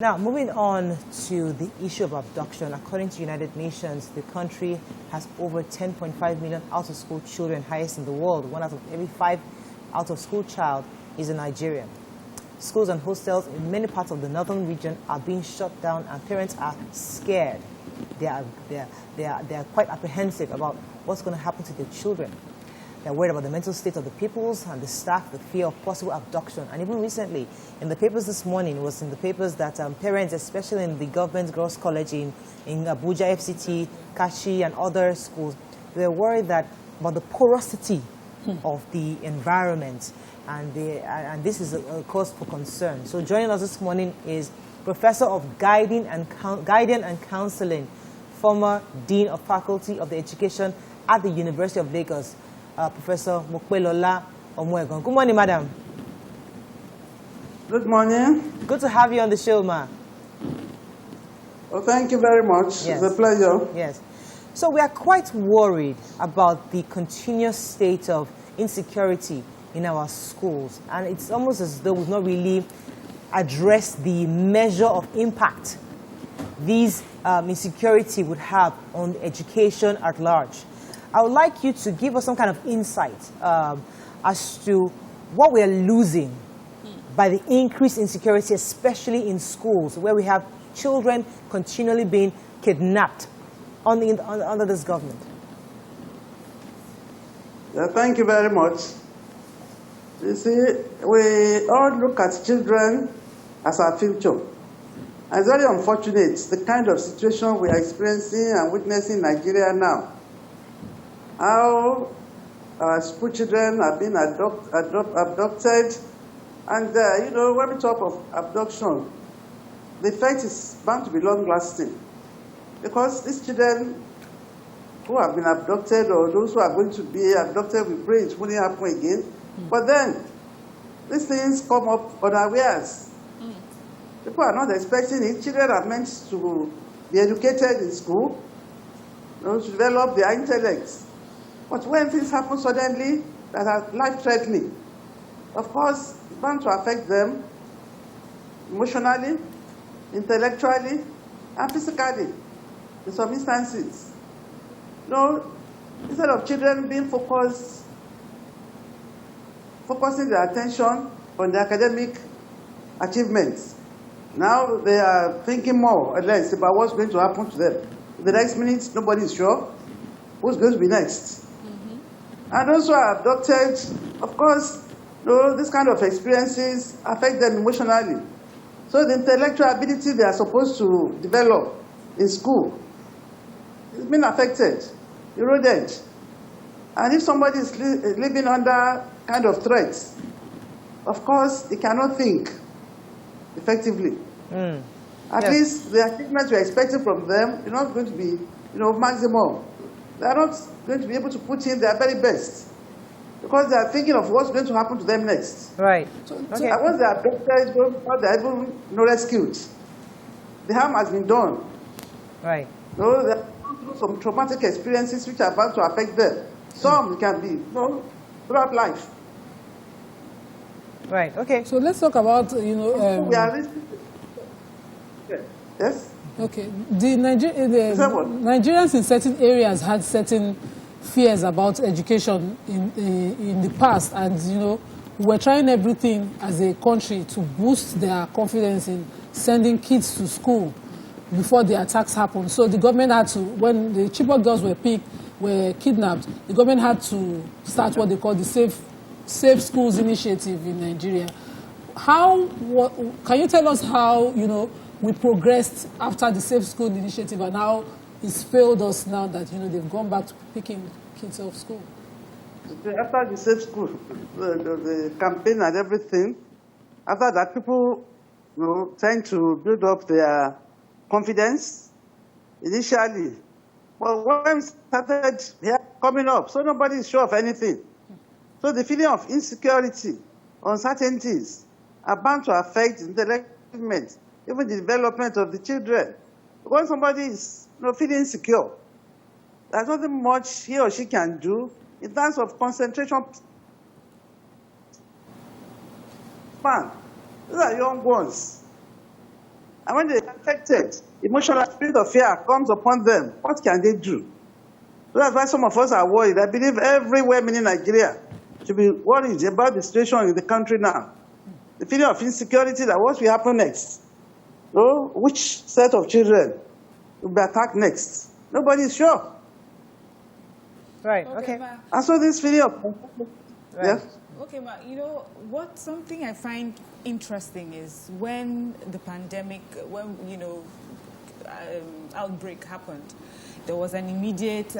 Now, moving on to the issue of abduction, according to United Nations, the country has over 10.5 million out-of-school children, highest in the world. 1 out of every 5 out-of-school child is a Nigerian. Schools and hostels in many parts of the northern region are being shut down, and parents are scared. They are quite apprehensive about what's going to happen to their children. They're worried about the mental state of the pupils and the staff, the fear of possible abduction. And even recently, in the papers this morning, it was in the papers that parents, especially in the government girls' college in Abuja, FCT, Kashi, and other schools, they're worried about the porosity of the environment. And this is a cause for concern. So joining us this morning is Professor of Guiding and Counseling, former Dean of Faculty of the Education at the University of Lagos, Professor Mopelola Omoegun. Good morning, madam. Good morning. Good to have you on the show, ma. Well, thank you very much. Yes. It's a pleasure. Yes. So we are quite worried about the continuous state of insecurity in our schools. And it's almost as though we've not really addressed the measure of impact these insecurity would have on education at large. I would like you to give us some kind of insight as to what we are losing by the increased insecurity, especially in schools, where we have children continually being kidnapped under this government. Yeah, thank you very much. You see, we all look at children as our future. And it's very unfortunate, the kind of situation we are experiencing and witnessing in Nigeria now. How school children are being abducted. And, when we talk of abduction, the effect is bound to be long-lasting. Because these children who have been abducted or those who are going to be abducted, we pray it won't happen again. But then, these things come up unawares. People are not expecting it. Children are meant to be educated in school, to develop their intellect. But when things happen suddenly that are life-threatening, of course, it's bound to affect them emotionally, intellectually, and physically in some instances. Instead of children being focusing their attention on their academic achievements, now they are thinking more or less about what's going to happen to them. In the next minute, nobody is sure who's going to be next. And those who are abducted, of course, this kind of experiences affect them emotionally. So the intellectual ability they are supposed to develop in school is being affected, eroded. And if somebody is living under kind of threats, of course, he cannot think effectively. At least the achievements we're expecting from them are not going to be, maximum. They are not going to be able to put in their very best because they are thinking of what's going to happen to them next. Right. And once they are abducted, they are even rescued. The harm has been done. Right. They are going through some traumatic experiences which are about to affect them. Some can be throughout life. Right. Okay. So let's talk about we are yes. Okay, the Nigerians in certain areas had certain fears about education in the past, and we're trying everything as a country to boost their confidence in sending kids to school before the attacks happened. So the government had to, when the Chibok girls were kidnapped, the government had to start what they call the Safe Schools Initiative in Nigeria. Can you tell us how we progressed after the Safe School Initiative, and how it's failed us now that they've gone back to picking kids off school? After the Safe School, the campaign and everything, after that, people trying to build up their confidence initially. But when we started coming up, so nobody is sure of anything. So the feeling of insecurity, uncertainties are bound to affect the development, even the development of the children. When somebody is feeling insecure, there's nothing much he or she can do in terms of concentration span. These are young ones. And when they are affected, emotional spirit of fear comes upon them. What can they do? So that's why some of us are worried. I believe every woman in Nigeria should be worried about the situation in the country now. The feeling of insecurity that what will happen next? So which set of children will be attacked next? Nobody is sure. Right, okay. And so this feeling of... Right. Yeah? Okay, ma, you know, something I find interesting is when the pandemic, outbreak happened, there was an immediate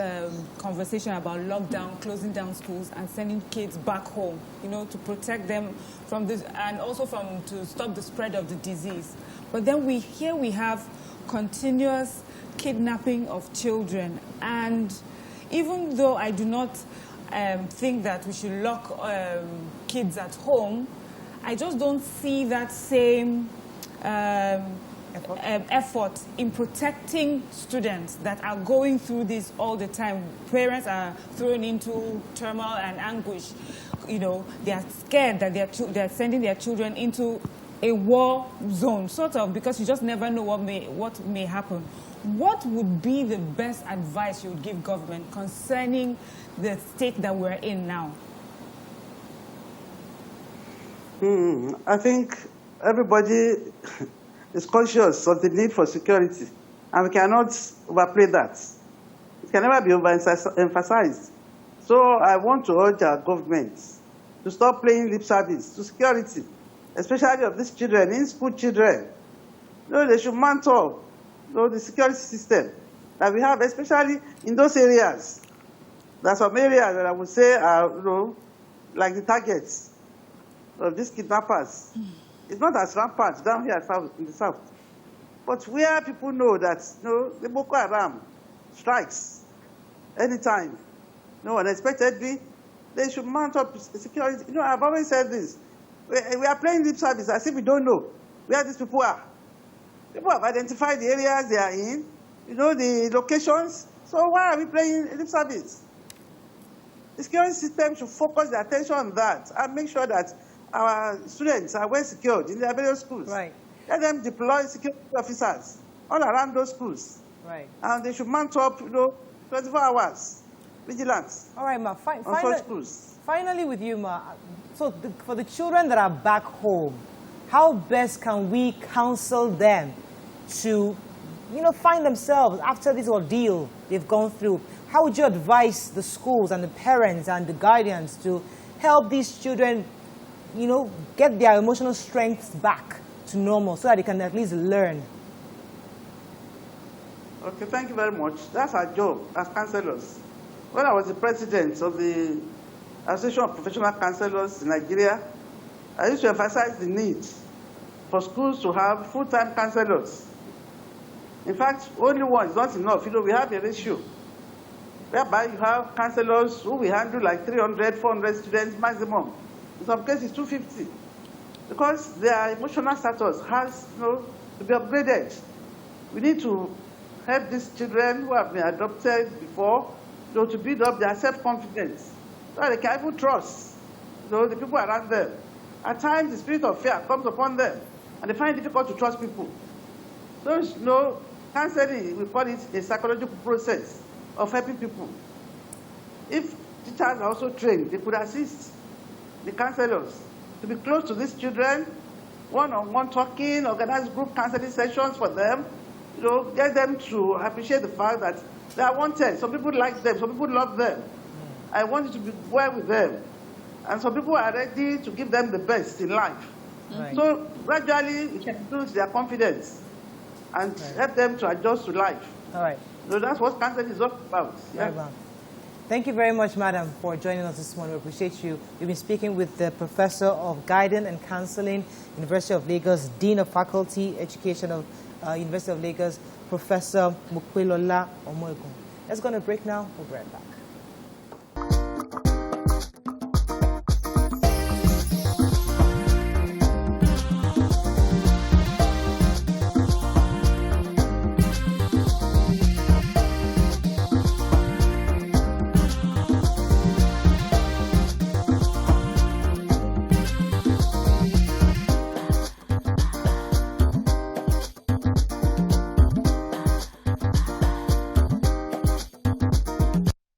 conversation about lockdown, closing down schools and sending kids back home, to protect them from this and also to stop the spread of the disease. But then we have continuous kidnapping of children, and even though I do not think that we should lock kids at home, I just don't see that same effort in protecting students that are going through this all the time. Parents are thrown into turmoil and anguish. They are scared that they are sending their children into a war zone, sort of, because you just never know what may happen. What would be the best advice you would give government concerning the state that we're in now? I think everybody is conscious of the need for security, and we cannot overplay that. It can never be overemphasized. So I want to urge our government to stop playing lip service to security, especially of these children, in-school children. They should mount up the security system that we have, especially in those areas. There are some areas that I would say are, like the targets of these kidnappers. It's not as rampant down here in the south. But where people know that the Boko Haram strikes anytime, unexpectedly, they should mount up security. I've always said this. We are playing lip service as if we don't know where these people are. People have identified the areas they are in, the locations. So why are we playing lip service? The security system should focus their attention on that and make sure that our students are well secured in their various schools. Right. Let them deploy security officers all around those schools. Right. And they should mount up, 24 hours vigilance. All right, Ma. On such schools. Finally with you, Ma. So for the children that are back home, how best can we counsel them to, find themselves after this ordeal they've gone through? How would you advise the schools and the parents and the guardians to help these children, get their emotional strength back to normal so that they can at least learn? Okay, thank you very much. That's our job as counselors. When I was the president of the Association of Professional Counselors in Nigeria, I used to emphasize the need for schools to have full-time counselors. In fact, only one is not enough. We have a ratio whereby you have counselors who will handle like 300, 400 students maximum. In some cases, 250. Because their emotional status has to be upgraded. We need to help these children who have been adopted before to build up their self-confidence so that they can even trust the people around them. At times, the spirit of fear comes upon them, and they find it difficult to trust people. So, counseling, we call it a psychological process of helping people. If teachers are also trained, they could assist the counselors to be close to these children, one-on-one talking, organize group counseling sessions for them, get them to appreciate the fact that they are wanted. Some people like them, some people love them. I want you to be well with them. And some people are ready to give them the best in life. Right. So gradually, we can boost their confidence and help them to adjust to life. All right. So that's what counseling is all about. Yeah. Right, well. Thank you very much, Madam, for joining us this morning. We appreciate you. We've been speaking with the Professor of Guidance and Counseling, University of Lagos, Dean of Faculty Education of University of Lagos, Professor Mopelola Omoegun. Let's go on a break now. We'll be right back.